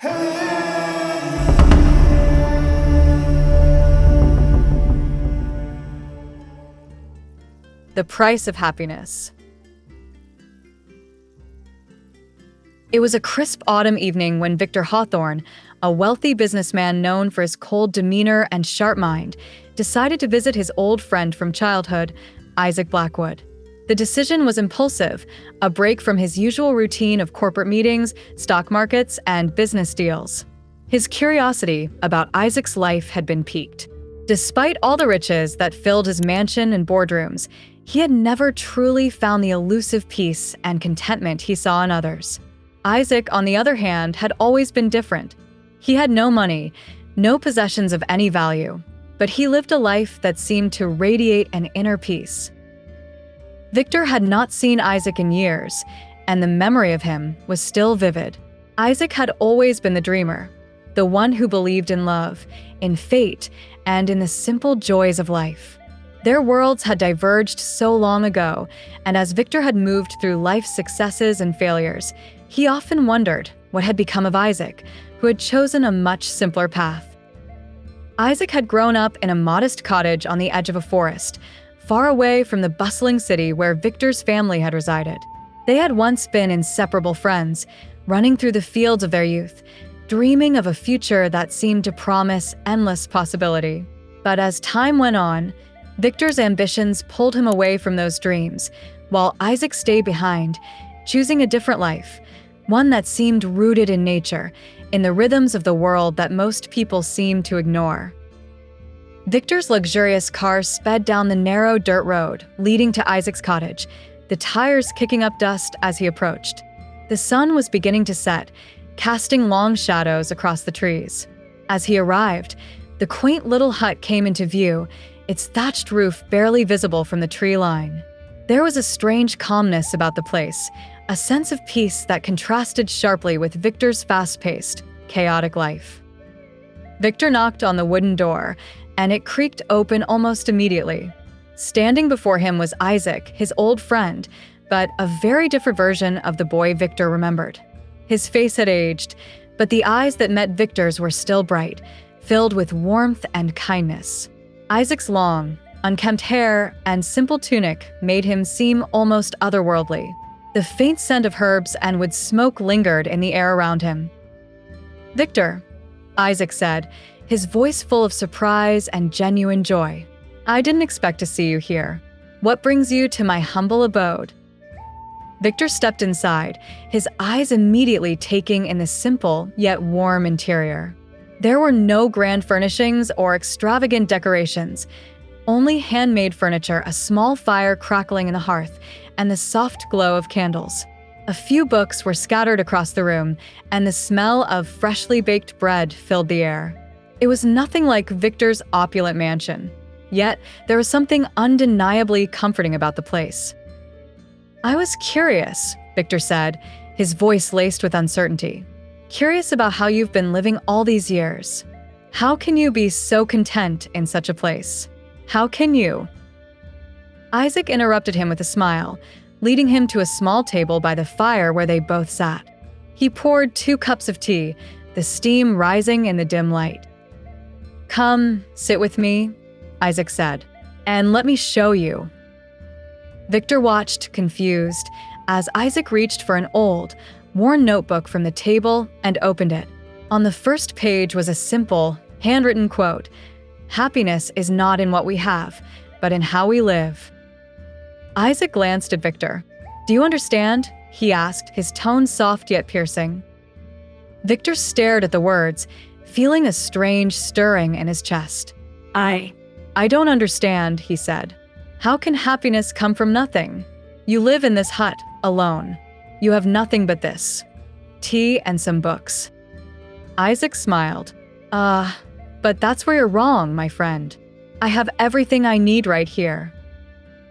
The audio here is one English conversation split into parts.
The Price of Happiness. It was a crisp autumn evening when Victor Hawthorne, a wealthy businessman known for his cold demeanor and sharp mind, decided to visit his old friend from childhood, Isaac Blackwood. The decision was impulsive, a break from his usual routine of corporate meetings, stock markets, and business deals. His curiosity about Isaac's life had been piqued. Despite all the riches that filled his mansion and boardrooms, he had never truly found the elusive peace and contentment he saw in others. Isaac, on the other hand, had always been different. He had no money, no possessions of any value, but he lived a life that seemed to radiate an inner peace. Victor had not seen Isaac in years, and the memory of him was still vivid. Isaac had always been the dreamer, the one who believed in love, in fate, and in the simple joys of life. Their worlds had diverged so long ago, and as Victor had moved through life's successes and failures, he often wondered what had become of Isaac, who had chosen a much simpler path. Isaac had grown up in a modest cottage on the edge of a forest, far away from the bustling city where Victor's family had resided. They had once been inseparable friends, running through the fields of their youth, dreaming of a future that seemed to promise endless possibility. But as time went on, Victor's ambitions pulled him away from those dreams, while Isaac stayed behind, choosing a different life, one that seemed rooted in nature, in the rhythms of the world that most people seemed to ignore. Victor's luxurious car sped down the narrow dirt road leading to Isaac's cottage, the tires kicking up dust as he approached. The sun was beginning to set, casting long shadows across the trees. As he arrived, the quaint little hut came into view, its thatched roof barely visible from the tree line. There was a strange calmness about the place, a sense of peace that contrasted sharply with Victor's fast-paced, chaotic life. Victor knocked on the wooden door, and it creaked open almost immediately. Standing before him was Isaac, his old friend, but a very different version of the boy Victor remembered. His face had aged, but the eyes that met Victor's were still bright, filled with warmth and kindness. Isaac's long, unkempt hair and simple tunic made him seem almost otherworldly. The faint scent of herbs and wood smoke lingered in the air around him. "Victor," Isaac said, his voice full of surprise and genuine joy. "I didn't expect to see you here. What brings you to my humble abode?" Victor stepped inside, his eyes immediately taking in the simple yet warm interior. There were no grand furnishings or extravagant decorations, only handmade furniture, a small fire crackling in the hearth, and the soft glow of candles. A few books were scattered across the room, and the smell of freshly baked bread filled the air. It was nothing like Victor's opulent mansion, yet there was something undeniably comforting about the place. "I was curious," Victor said, his voice laced with uncertainty. "Curious about how you've been living all these years. How can you be so content in such a place? How can you?" Isaac interrupted him with a smile, leading him to a small table by the fire where they both sat. He poured 2 cups of tea, the steam rising in the dim light. "Come, sit with me," Isaac said, "and let me show you." Victor watched, confused, as Isaac reached for an old, worn notebook from the table and opened it. On the first page was a simple, handwritten quote: "Happiness is not in what we have, but in how we live." Isaac glanced at Victor. "Do you understand?" he asked, his tone soft yet piercing. Victor stared at the words, feeling a strange stirring in his chest. I don't understand," he said. "How can happiness come from nothing? You live in this hut, alone. You have nothing but this. Tea and some books." Isaac smiled. But that's where you're wrong, my friend. I have everything I need right here."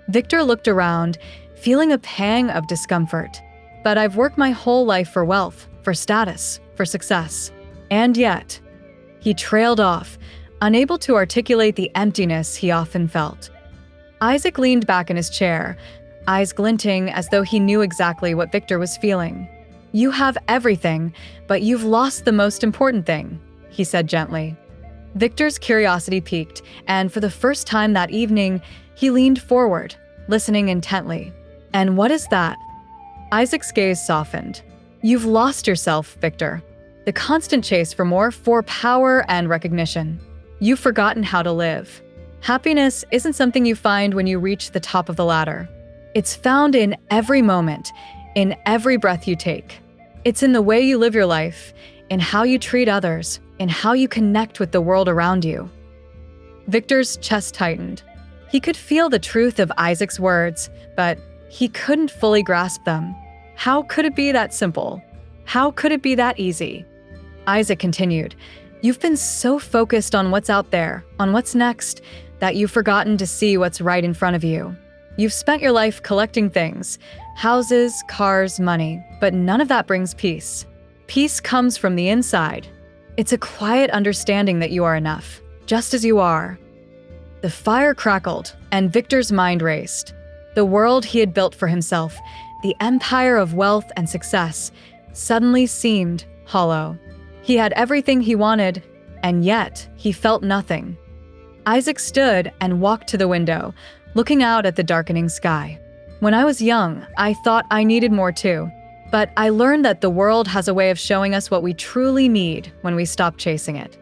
Victor looked around, feeling a pang of discomfort. "But I've worked my whole life for wealth, for status, for success. And yet..." He trailed off, unable to articulate the emptiness he often felt. Isaac leaned back in his chair, eyes glinting as though he knew exactly what Victor was feeling. You have everything, but you've lost the most important thing, he said gently. Victor's curiosity piqued, and for the first time that evening, he leaned forward, listening intently. And what is that? Isaac's gaze softened. You've lost yourself, Victor. The constant chase for more, for power and recognition. You've forgotten how to live. Happiness isn't something you find when you reach the top of the ladder. It's found in every moment, in every breath you take. It's in the way you live your life, in how you treat others, in how you connect with the world around you. Victor's chest tightened. He could feel the truth of Isaac's words, but he couldn't fully grasp them. How could it be that simple? How could it be that easy? Isaac continued, You've been so focused on what's out there, on what's next, that you've forgotten to see what's right in front of you. You've spent your life collecting things, houses, cars, money, but none of that brings peace. Peace comes from the inside. It's a quiet understanding that you are enough, just as you are. The fire crackled, and Victor's mind raced. The world he had built for himself, the empire of wealth and success, suddenly seemed hollow. He had everything he wanted, and yet he felt nothing. Isaac stood and walked to the window, looking out at the darkening sky. When I was young, I thought I needed more too. But I learned that the world has a way of showing us what we truly need when we stop chasing it.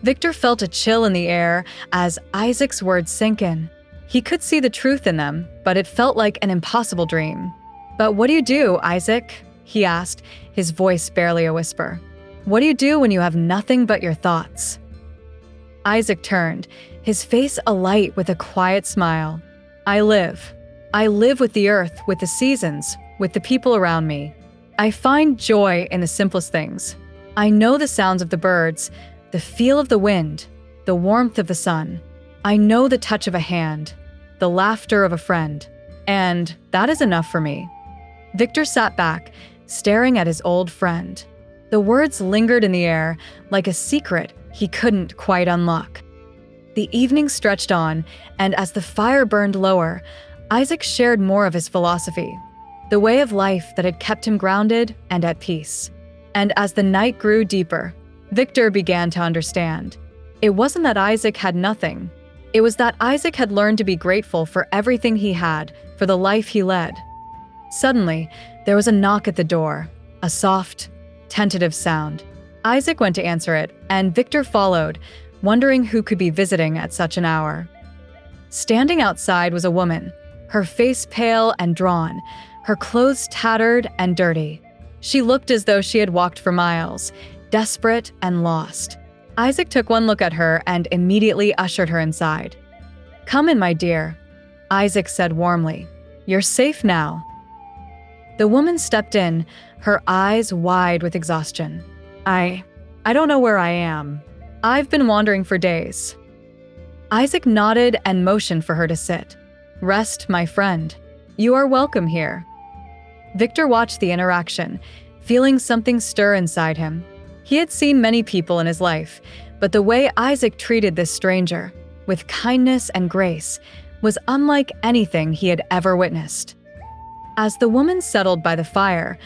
Victor felt a chill in the air as Isaac's words sank in. He could see the truth in them, but it felt like an impossible dream. But what do you do, Isaac? He asked, his voice barely a whisper. What do you do when you have nothing but your thoughts? Isaac turned, his face alight with a quiet smile. I live. I live with the earth, with the seasons, with the people around me. I find joy in the simplest things. I know the sounds of the birds, the feel of the wind, the warmth of the sun. I know the touch of a hand, the laughter of a friend, and that is enough for me. Victor sat back, staring at his old friend. The words lingered in the air like a secret he couldn't quite unlock. The evening stretched on, and as the fire burned lower, Isaac shared more of his philosophy, the way of life that had kept him grounded and at peace. And as the night grew deeper, Victor began to understand. It wasn't that Isaac had nothing. It was that Isaac had learned to be grateful for everything he had, for the life he led. Suddenly, there was a knock at the door, a soft, tentative sound. Isaac went to answer it, and Victor followed, wondering who could be visiting at such an hour. Standing outside was a woman, her face pale and drawn, her clothes tattered and dirty. She looked as though she had walked for miles, desperate and lost. Isaac took one look at her and immediately ushered her inside. Come in, my dear, Isaac said warmly. You're safe now. The woman stepped in, her eyes wide with exhaustion. I don't know where I am. I've been wandering for days. Isaac nodded and motioned for her to sit. Rest, my friend. You are welcome here. Victor watched the interaction, feeling something stir inside him. He had seen many people in his life, but the way Isaac treated this stranger, with kindness and grace, was unlike anything he had ever witnessed. As the woman settled by the fire,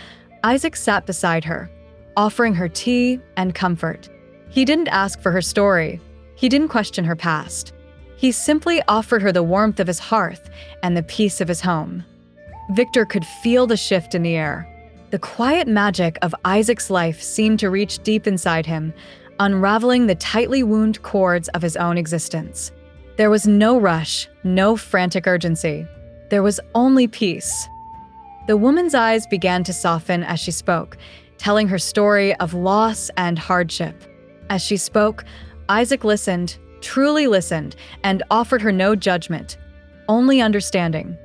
Isaac sat beside her, offering her tea and comfort. He didn't ask for her story. He didn't question her past. He simply offered her the warmth of his hearth and the peace of his home. Victor could feel the shift in the air. The quiet magic of Isaac's life seemed to reach deep inside him, unraveling the tightly wound cords of his own existence. There was no rush, no frantic urgency. There was only peace. The woman's eyes began to soften as she spoke, telling her story of loss and hardship. As she spoke, Isaac listened, truly listened, and offered her no judgment, only understanding.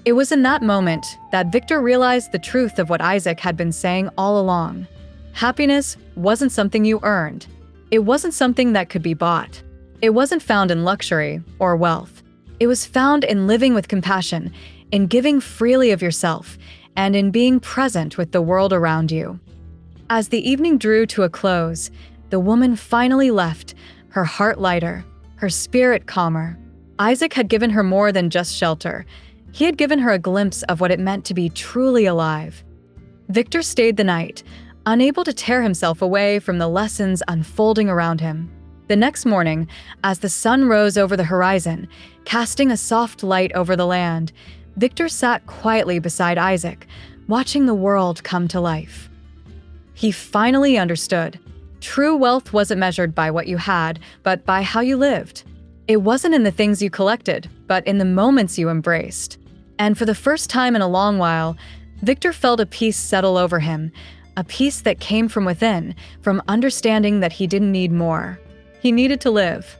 It was in that moment that Victor realized the truth of what Isaac had been saying all along. Happiness wasn't something you earned. It wasn't something that could be bought. It wasn't found in luxury or wealth. It was found in living with compassion, in giving freely of yourself, and in being present with the world around you. As the evening drew to a close, the woman finally left, her heart lighter, her spirit calmer. Isaac had given her more than just shelter. He had given her a glimpse of what it meant to be truly alive. Victor stayed the night, unable to tear himself away from the lessons unfolding around him. The next morning, as the sun rose over the horizon, casting a soft light over the land, Victor sat quietly beside Isaac, watching the world come to life. He finally understood. True wealth wasn't measured by what you had, but by how you lived. It wasn't in the things you collected, but in the moments you embraced. And for the first time in a long while, Victor felt a peace settle over him, a peace that came from within, from understanding that he didn't need more. He needed to live.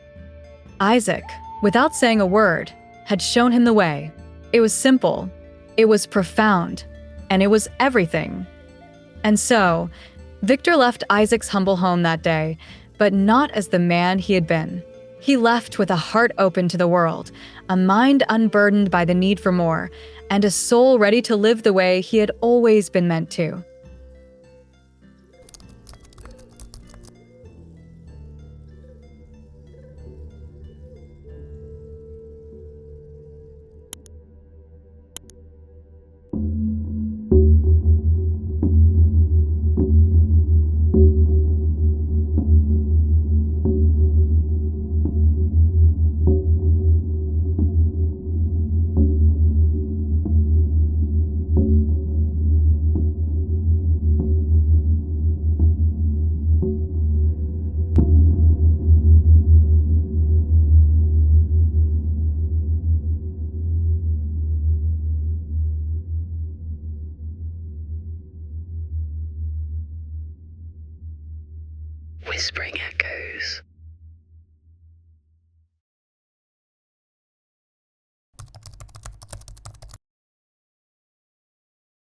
Isaac, without saying a word, had shown him the way. It was simple, it was profound, and it was everything. And so, Victor left Isaac's humble home that day, but not as the man he had been. He left with a heart open to the world, a mind unburdened by the need for more, and a soul ready to live the way he had always been meant to. Whispering echoes.